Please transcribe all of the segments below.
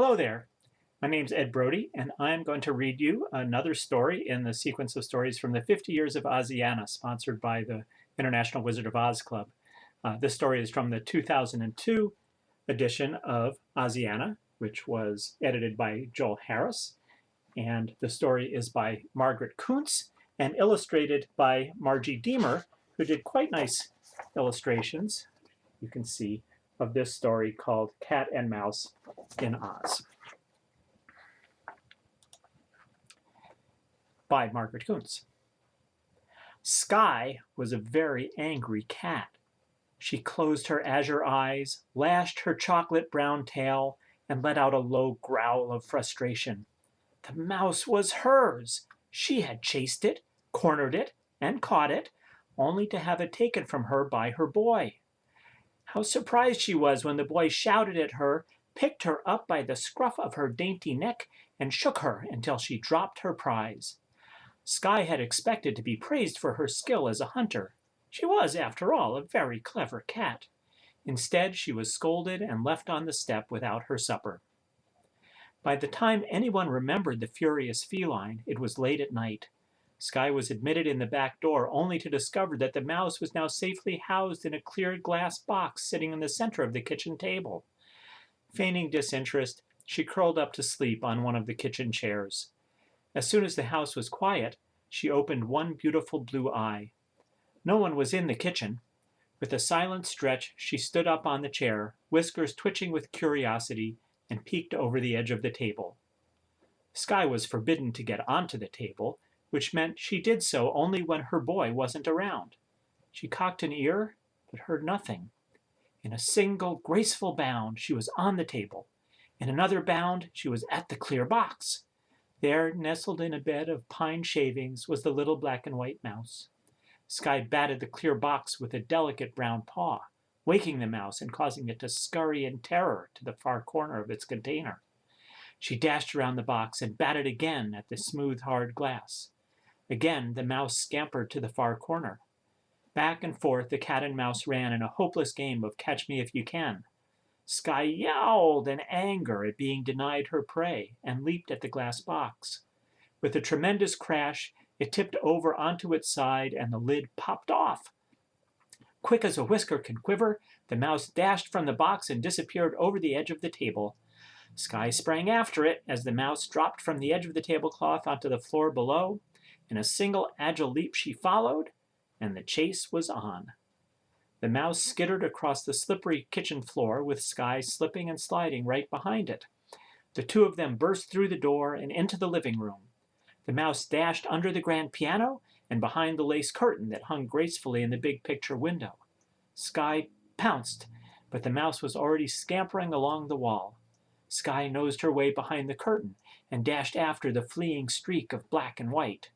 Hello there. My name's Ed Brody, and I'm going to read you another story in the sequence of stories from the 50 Years of Oziana, sponsored by the International Wizard of Oz Club. This story is from the 2002 edition of Oziana, which was edited by Joel Harris, and the story is by Margaret Koontz and illustrated by Margie Deemer, who did quite nice illustrations, you can see, of this story called Cat and Mouse in Oz by Margaret Koontz. Sky was a very angry cat. She closed her azure eyes, lashed her chocolate brown tail, and let out a low growl of frustration. The mouse was hers. She had chased it, cornered it, and caught it, only to have it taken from her by her boy. How surprised she was when the boy shouted at her, picked her up by the scruff of her dainty neck, and shook her until she dropped her prize. Sky had expected to be praised for her skill as a hunter. She was, after all, a very clever cat. Instead, she was scolded and left on the step without her supper. By the time anyone remembered the furious feline, it was late at night. Sky was admitted in the back door only to discover that the mouse was now safely housed in a clear glass box sitting in the center of the kitchen table. Feigning disinterest, she curled up to sleep on one of the kitchen chairs. As soon as the house was quiet, she opened one beautiful blue eye. No one was in the kitchen. With a silent stretch, she stood up on the chair, whiskers twitching with curiosity, and peeked over the edge of the table. Sky was forbidden to get onto the table, which meant she did so only when her boy wasn't around. She cocked an ear, but heard nothing. In a single graceful bound, she was on the table. In another bound, she was at the clear box. There, nestled in a bed of pine shavings, was the little black and white mouse. Sky batted the clear box with a delicate brown paw, waking the mouse and causing it to scurry in terror to the far corner of its container. She dashed around the box and batted again at the smooth, hard glass. Again, the mouse scampered to the far corner. Back and forth the cat and mouse ran in a hopeless game of catch me if you can. Sky yowled in anger at being denied her prey and leaped at the glass box. With a tremendous crash, it tipped over onto its side and the lid popped off. Quick as a whisker can quiver, the mouse dashed from the box and disappeared over the edge of the table. Sky sprang after it as the mouse dropped from the edge of the tablecloth onto the floor below. In a single agile leap she followed, and the chase was on. The mouse skittered across the slippery kitchen floor with Sky slipping and sliding right behind it. The two of them burst through the door and into the living room. The mouse dashed under the grand piano and behind the lace curtain that hung gracefully in the big picture window. Sky pounced, but the mouse was already scampering along the wall. Sky nosed her way behind the curtain and dashed after the fleeing streak of black and white.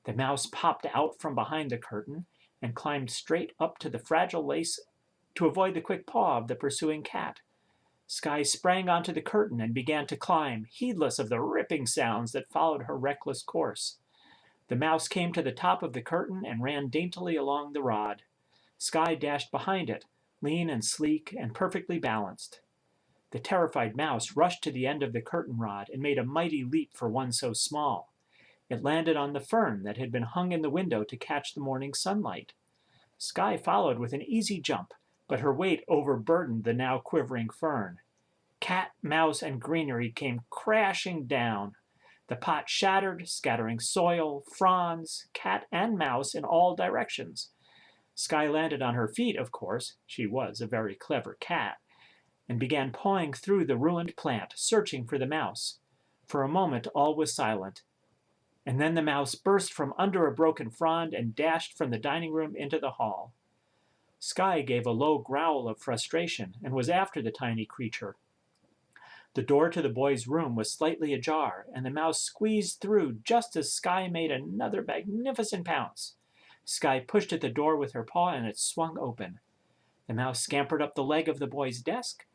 The mouse popped out from behind the curtain and climbed straight up to the fragile lace to avoid the quick paw of the pursuing cat. Sky sprang onto the curtain and began to climb, heedless of the ripping sounds that followed her reckless course. The mouse came to the top of the curtain and ran daintily along the rod. Sky dashed behind it, lean and sleek and perfectly balanced. The terrified mouse rushed to the end of the curtain rod and made a mighty leap for one so small. It landed on the fern that had been hung in the window to catch the morning sunlight. Sky followed with an easy jump, but her weight overburdened the now quivering fern. Cat, mouse, and greenery came crashing down. The pot shattered, scattering soil, fronds, cat, and mouse in all directions. Sky landed on her feet, of course, she was a very clever cat, and began pawing through the ruined plant, searching for the mouse. For a moment all was silent, and then the mouse burst from under a broken frond and dashed from the dining room into the hall. Sky gave a low growl of frustration and was after the tiny creature. The door to the boy's room was slightly ajar, and the mouse squeezed through just as Sky made another magnificent pounce. Sky pushed at the door with her paw, and it swung open. The mouse scampered up the leg of the boy's desk.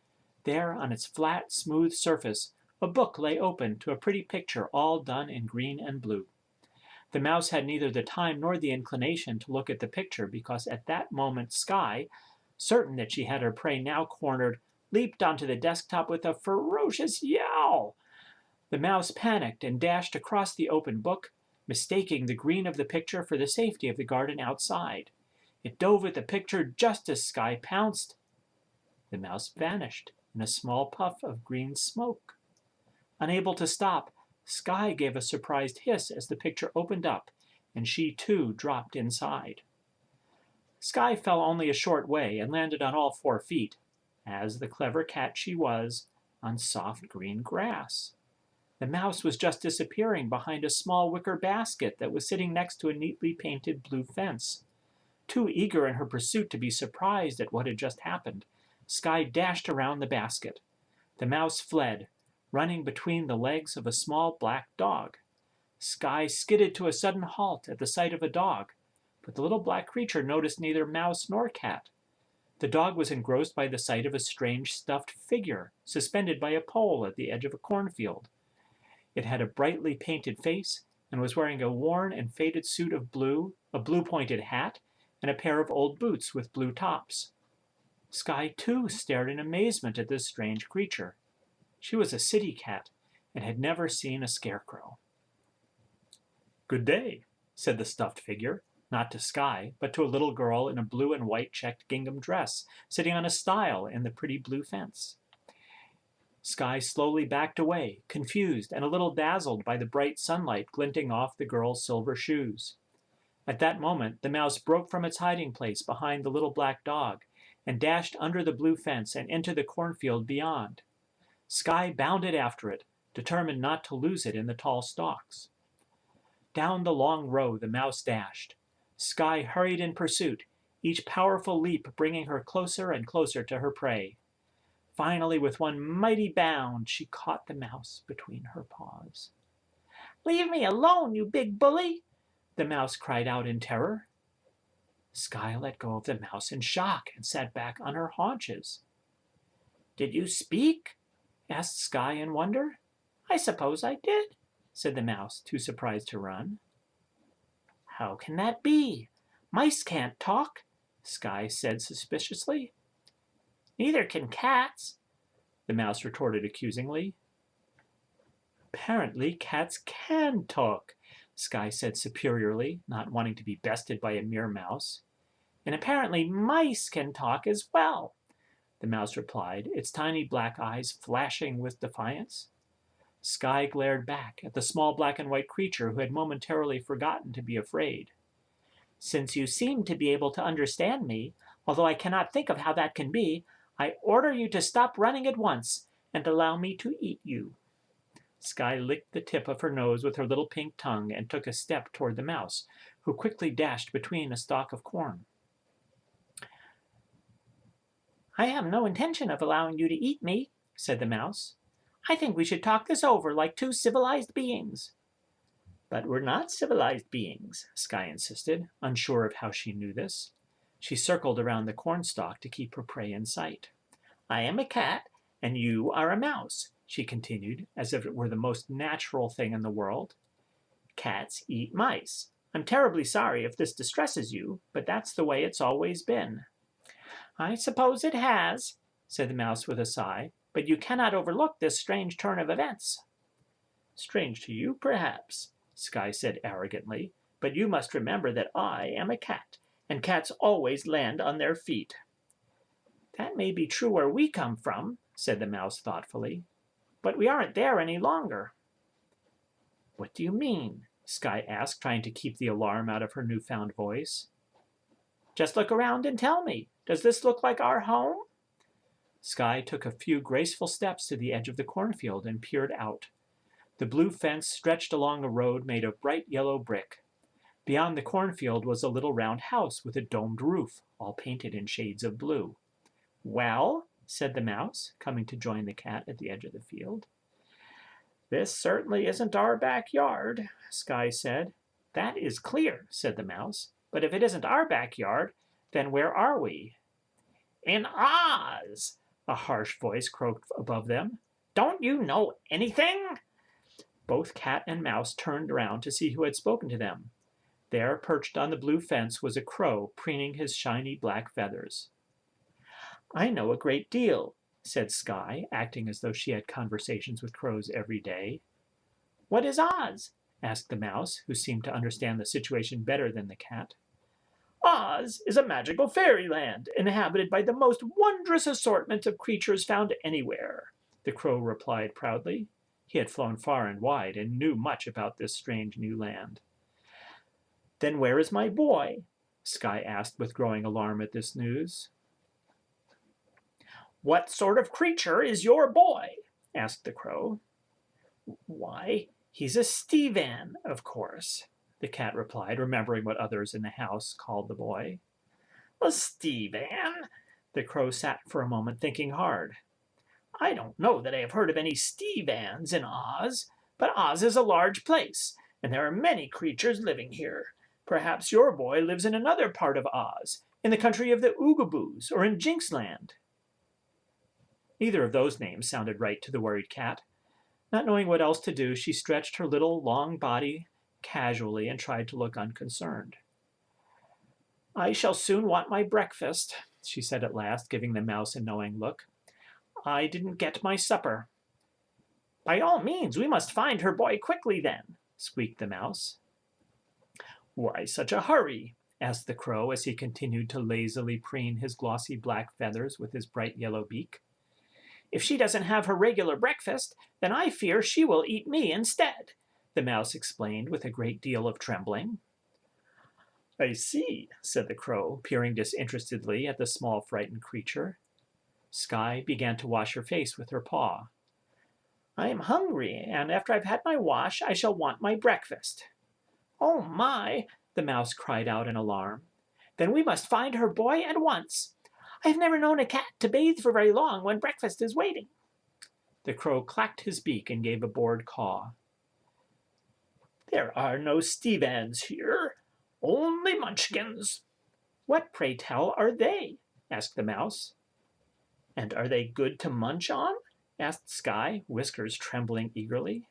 There, on its flat, smooth surface, a book lay open to a pretty picture all done in green and blue. The mouse had neither the time nor the inclination to look at the picture because at that moment Sky, certain that she had her prey now cornered, leaped onto the desktop with a ferocious yowl. The mouse panicked and dashed across the open book, mistaking the green of the picture for the safety of the garden outside. It dove at the picture just as Skye pounced. The mouse vanished in a small puff of green smoke. Unable to stop, Skye gave a surprised hiss as the picture opened up, and she too dropped inside. Skye fell only a short way and landed on all 4 feet, as the clever cat she was, on soft green grass. The mouse was just disappearing behind a small wicker basket that was sitting next to a neatly painted blue fence. Too eager in her pursuit to be surprised at what had just happened, Skye dashed around the basket. The mouse fled, running between the legs of a small black dog. Skye skidded to a sudden halt at the sight of a dog, but the little black creature noticed neither mouse nor cat. The dog was engrossed by the sight of a strange stuffed figure suspended by a pole at the edge of a cornfield. It had a brightly painted face and was wearing a worn and faded suit of blue, a blue-pointed hat, and a pair of old boots with blue tops. Skye, too, stared in amazement at this strange creature. She was a city cat and had never seen a scarecrow. "Good day," said the stuffed figure, not to Skye, but to a little girl in a blue and white checked gingham dress, sitting on a stile in the pretty blue fence. Skye slowly backed away, confused and a little dazzled by the bright sunlight glinting off the girl's silver shoes. At that moment, the mouse broke from its hiding place behind the little black dog and dashed under the blue fence and into the cornfield beyond. Skye bounded after it, determined not to lose it in the tall stalks. Down the long row the mouse dashed. Skye hurried in pursuit, each powerful leap bringing her closer and closer to her prey. Finally, with one mighty bound, she caught the mouse between her paws. "Leave me alone, you big bully!" the mouse cried out in terror. Skye let go of the mouse in shock and sat back on her haunches. "Did you speak?" asked Skye in wonder. "I suppose I did," said the mouse, too surprised to run. "How can that be? Mice can't talk," Skye said suspiciously. "Neither can cats," the mouse retorted accusingly. "Apparently cats can talk," Skye said superiorly, not wanting to be bested by a mere mouse. "And apparently mice can talk as well," the mouse replied, its tiny black eyes flashing with defiance. Skye glared back at the small black and white creature who had momentarily forgotten to be afraid. "Since you seem to be able to understand me, although I cannot think of how that can be, I order you to stop running at once and allow me to eat you." Skye licked the tip of her nose with her little pink tongue and took a step toward the mouse, who quickly dashed between a stalk of corn. "I have no intention of allowing you to eat me," said the mouse. "I think we should talk this over like 2 civilized beings." "But we're not civilized beings," Skye insisted, unsure of how she knew this. She circled around the cornstalk to keep her prey in sight. "I am a cat, and you are a mouse," she continued, as if it were the most natural thing in the world. "Cats eat mice. I'm terribly sorry if this distresses you, but that's the way it's always been." "I suppose it has," said the mouse with a sigh, "but you cannot overlook this strange turn of events." "Strange to you, perhaps," Skye said arrogantly, "but you must remember that I am a cat, and cats always land on their feet." "That may be true where we come from," said the mouse thoughtfully, "but we aren't there any longer." "What do you mean?" Skye asked, trying to keep the alarm out of her newfound voice. "Just look around and tell me. Does this look like our home?" Skye took a few graceful steps to the edge of the cornfield and peered out. The blue fence stretched along a road made of bright yellow brick. Beyond the cornfield was a little round house with a domed roof, all painted in shades of blue. "Well," said the mouse, coming to join the cat at the edge of the field. "This certainly isn't our backyard," Skye said. "That is clear," said the mouse. "But if it isn't our backyard, then where are we?" "In Oz," a harsh voice croaked above them. "Don't you know anything?" Both cat and mouse turned around to see who had spoken to them. There, perched on the blue fence, was a crow preening his shiny black feathers. "I know a great deal. said Sky, acting as though she had conversations with crows every day. What is Oz? Asked the mouse, who seemed to understand the situation better than the cat. Oz is a magical fairyland inhabited by the most wondrous assortment of creatures found anywhere, the crow replied proudly. He had flown far and wide and knew much about this strange new land. Then where is my boy? Sky asked with growing alarm at this news. What sort of creature is your boy? Asked the crow. Why, he's a Stevan, of course, the cat replied, remembering what others in the house called the boy. A Stevan? The crow sat for a moment thinking hard. I don't know that I have heard of any Stevans in Oz, but Oz is a large place, and there are many creatures living here. Perhaps your boy lives in another part of Oz, in the country of the Oogaboos, or in Jinxland. Neither of those names sounded right to the worried cat. Not knowing what else to do, she stretched her little long body casually and tried to look unconcerned. I shall soon want my breakfast, she said at last, giving the mouse a knowing look. I didn't get my supper. By all means, we must find her boy quickly then, squeaked the mouse. Why such a hurry? Asked the crow as he continued to lazily preen his glossy black feathers with his bright yellow beak. If she doesn't have her regular breakfast, then I fear she will eat me instead, the mouse explained with a great deal of trembling. I see, said the crow, peering disinterestedly at the small frightened creature. Sky began to wash her face with her paw. I am hungry, and after I've had my wash, I shall want my breakfast. Oh my, the mouse cried out in alarm. Then we must find her boy at once. I have never known a cat to bathe for very long when breakfast is waiting. The crow clacked his beak and gave a bored caw. There are no Stevans here, only Munchkins. What, pray tell, are they? Asked the mouse. And are they good to munch on? Asked Sky, whiskers trembling eagerly.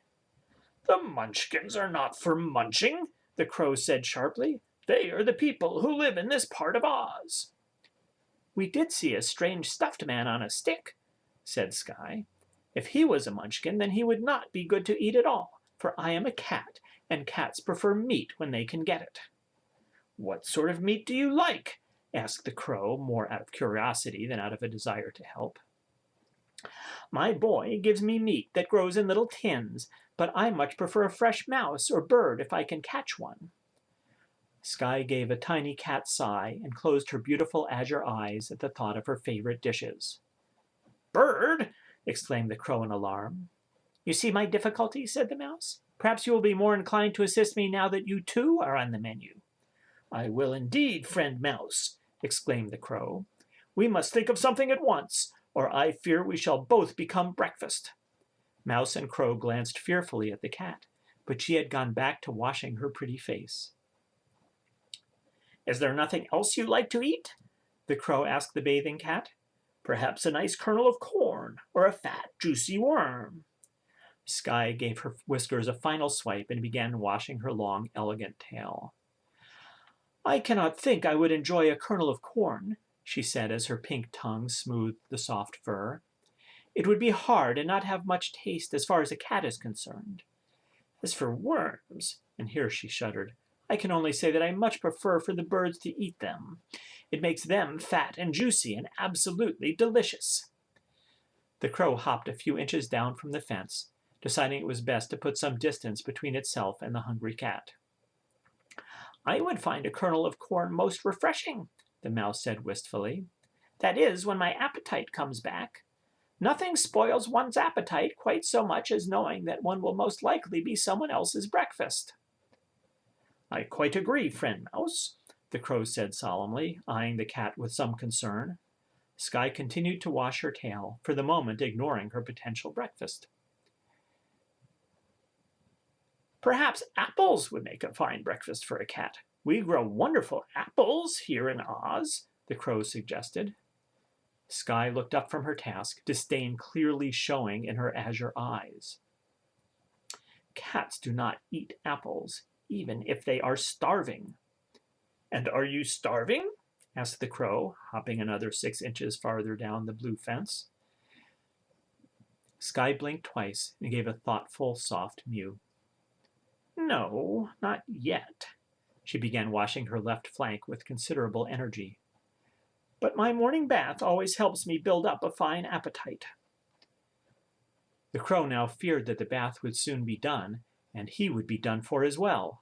The Munchkins are not for munching, the crow said sharply. They are the people who live in this part of Oz. We did see a strange stuffed man on a stick, said Sky. If he was a munchkin, then he would not be good to eat at all, for I am a cat, and cats prefer meat when they can get it. What sort of meat do you like? Asked the crow, more out of curiosity than out of a desire to help. My boy gives me meat that grows in little tins, but I much prefer a fresh mouse or bird if I can catch one. Sky gave a tiny cat sigh and closed her beautiful azure eyes at the thought of her favorite dishes. Bird! Exclaimed the crow in alarm. You see my difficulty, said the mouse. Perhaps you will be more inclined to assist me now that you too are on the menu. I will indeed, friend mouse, exclaimed the crow. We must think of something at once, or I fear we shall both become breakfast. Mouse and crow glanced fearfully at the cat, but she had gone back to washing her pretty face. Is there nothing else you like to eat? The crow asked the bathing cat. Perhaps a nice kernel of corn, or a fat, juicy worm. Sky gave her whiskers a final swipe and began washing her long, elegant tail. I cannot think I would enjoy a kernel of corn, she said as her pink tongue smoothed the soft fur. It would be hard and not have much taste as far as a cat is concerned. As for worms, and here she shuddered, I can only say that I much prefer for the birds to eat them. It makes them fat and juicy and absolutely delicious. The crow hopped a few inches down from the fence, deciding it was best to put some distance between itself and the hungry cat. I would find a kernel of corn most refreshing, the mouse said wistfully. That is, when my appetite comes back. Nothing spoils one's appetite quite so much as knowing that one will most likely be someone else's breakfast. I quite agree, friend mouse, the crow said solemnly, eyeing the cat with some concern. Sky continued to wash her tail, for the moment ignoring her potential breakfast. Perhaps apples would make a fine breakfast for a cat. We grow wonderful apples here in Oz, the crow suggested. Sky looked up from her task, disdain clearly showing in her azure eyes. Cats do not eat apples, even if they are starving. And are you starving? Asked the crow, hopping another 6 inches farther down the blue fence. Sky blinked twice and gave a thoughtful, soft mew. No, not yet. She began washing her left flank with considerable energy. But my morning bath always helps me build up a fine appetite. The crow now feared that the bath would soon be done, and he would be done for as well.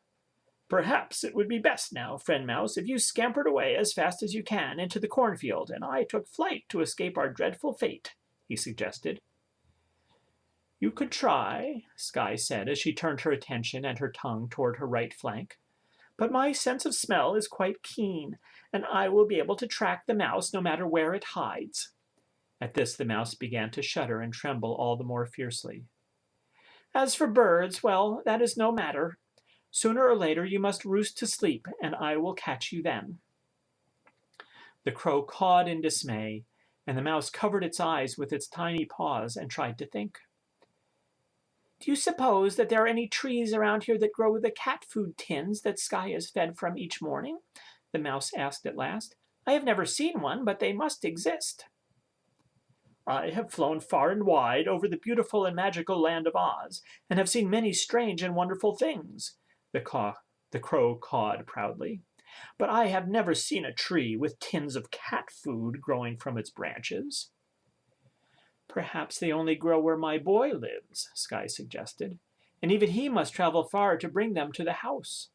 Perhaps it would be best now, friend Mouse, if you scampered away as fast as you can into the cornfield, and I took flight to escape our dreadful fate, he suggested. You could try, Sky said as she turned her attention and her tongue toward her right flank. But my sense of smell is quite keen, and I will be able to track the mouse no matter where it hides. At this the mouse began to shudder and tremble all the more fiercely. As for birds, well, that is no matter. Sooner or later you must roost to sleep, and I will catch you then. The crow cawed in dismay, and the mouse covered its eyes with its tiny paws and tried to think. Do you suppose that there are any trees around here that grow the cat food tins that Sky is fed from each morning? The mouse asked at last. I have never seen one, but they must exist. I have flown far and wide over the beautiful and magical land of Oz, and have seen many strange and wonderful things, the crow cawed proudly. But I have never seen a tree with tins of cat food growing from its branches. Perhaps they only grow where my boy lives, Sky suggested, and even he must travel far to bring them to the house.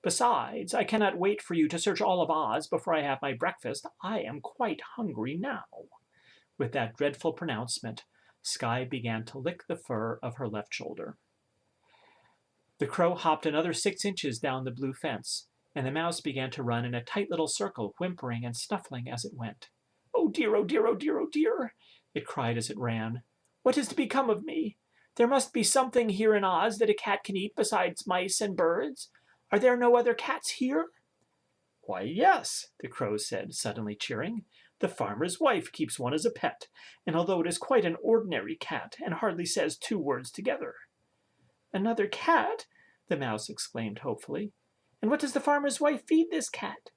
Besides, I cannot wait for you to search all of Oz before I have my breakfast. I am quite hungry now. With that dreadful pronouncement, Sky began to lick the fur of her left shoulder. The crow hopped another 6 inches down the blue fence, and the mouse began to run in a tight little circle, whimpering and snuffling as it went. Oh dear, oh dear, oh dear, oh dear, it cried as it ran. What is to become of me? There must be something here in Oz that a cat can eat besides mice and birds. Are there no other cats here? Why, yes, the crow said, suddenly cheering. The farmer's wife keeps one as a pet, and although it is quite an ordinary cat and hardly says 2 words together. Another cat? The mouse exclaimed hopefully. And what does the farmer's wife feed this cat?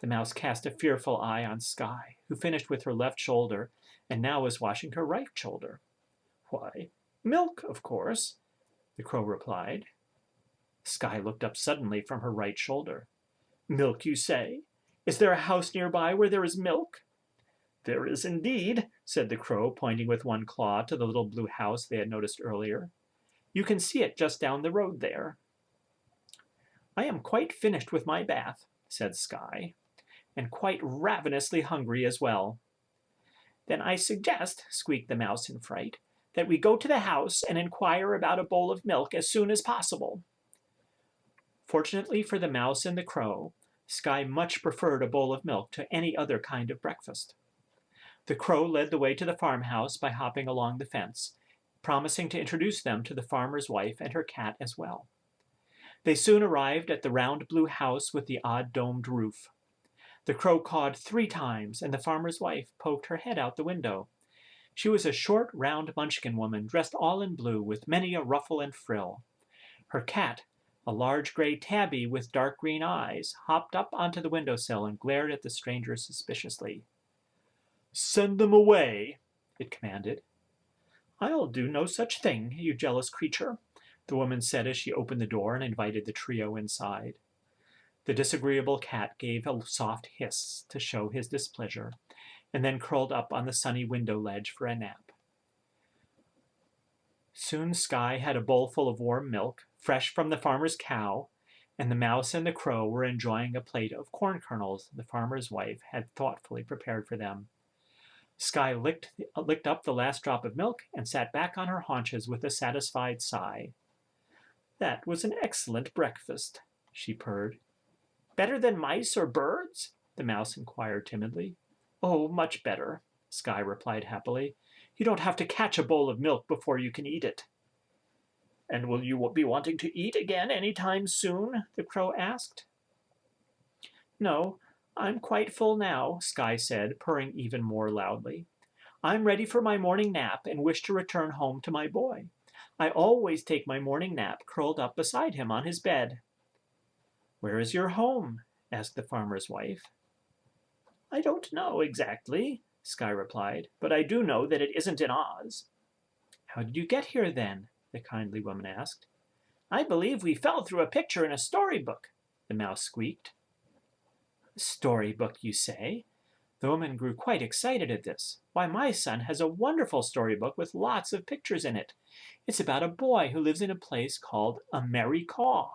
The mouse cast a fearful eye on Sky, who finished with her left shoulder and now was washing her right shoulder. Why, milk, of course, the crow replied. Sky looked up suddenly from her right shoulder. Milk, you say? Is there a house nearby where there is milk? There is indeed, said the crow, pointing with one claw to the little blue house they had noticed earlier. You can see it just down the road there. I am quite finished with my bath, said Sky, and quite ravenously hungry as well. Then I suggest, squeaked the mouse in fright, that we go to the house and inquire about a bowl of milk as soon as possible. Fortunately for the mouse and the crow, Sky much preferred a bowl of milk to any other kind of breakfast. The crow led the way to the farmhouse by hopping along the fence, promising to introduce them to the farmer's wife and her cat as well. They soon arrived at the round blue house with the odd domed roof. The crow cawed 3 times, and the farmer's wife poked her head out the window. She was a short, round Munchkin woman, dressed all in blue, with many a ruffle and frill. Her cat, a large gray tabby with dark green eyes, hopped up onto the windowsill and glared at the stranger suspiciously. Send them away, it commanded. I'll do no such thing, you jealous creature, the woman said as she opened the door and invited the trio inside. The disagreeable cat gave a soft hiss to show his displeasure, and then curled up on the sunny window ledge for a nap. Soon Sky had a bowl full of warm milk, fresh from the farmer's cow, and the mouse and the crow were enjoying a plate of corn kernels the farmer's wife had thoughtfully prepared for them. Sky licked up the last drop of milk and sat back on her haunches with a satisfied sigh. That was an excellent breakfast, she purred. Better than mice or birds? The mouse inquired timidly. Oh, much better, Sky replied happily. You don't have to catch a bowl of milk before you can eat it. And will you be wanting to eat again any time soon? The crow asked. No, I'm quite full now, Sky said, purring even more loudly. I'm ready for my morning nap and wish to return home to my boy. I always take my morning nap curled up beside him on his bed. Where is your home? Asked the farmer's wife. I don't know exactly, Sky replied, but I do know that it isn't in Oz. How did you get here then? The kindly woman asked. I believe we fell through a picture in a storybook, the mouse squeaked. A storybook, you say? The woman grew quite excited at this. Why, my son has a wonderful storybook with lots of pictures in it. It's about a boy who lives in a place called Americaw.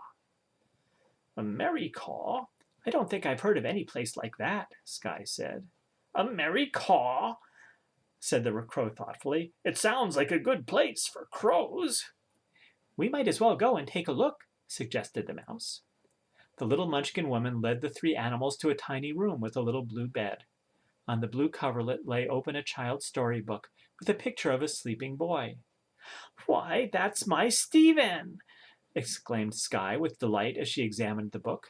Americaw? I don't think I've heard of any place like that, Sky said. Americaw? Said the crow thoughtfully. It sounds like a good place for crows. We might as well go and take a look, suggested the mouse. The little munchkin woman led the three animals to a tiny room with a little blue bed. On the blue coverlet lay open a child's storybook with a picture of a sleeping boy. Why, that's my Stephen! Exclaimed Sky with delight as she examined the book.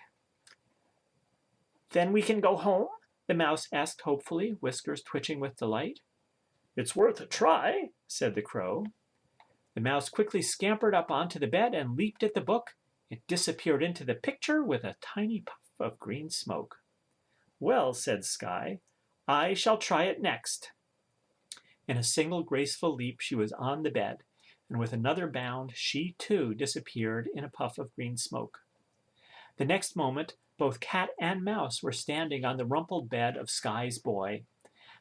Then we can go home? The mouse asked hopefully, whiskers twitching with delight. It's worth a try, said the crow. The mouse quickly scampered up onto the bed and leaped at the book. It disappeared into the picture with a tiny puff of green smoke. Well, said Sky, I shall try it next. In a single graceful leap she was on the bed, and with another bound she too disappeared in a puff of green smoke. The next moment both cat and mouse were standing on the rumpled bed of Sky's boy.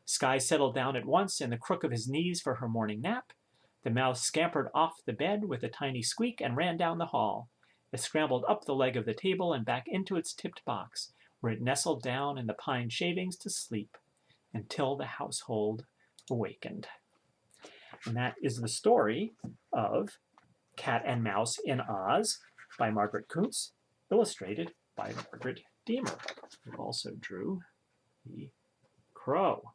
Sky settled down at once in the crook of his knees for her morning nap. The mouse scampered off the bed with a tiny squeak and ran down the hall. It scrambled up the leg of the table and back into its tipped box, where it nestled down in the pine shavings to sleep until the household awakened. And that is the story of Cat and Mouse in Oz by Margaret Koontz, illustrated by Margaret Deemer, who also drew the crow.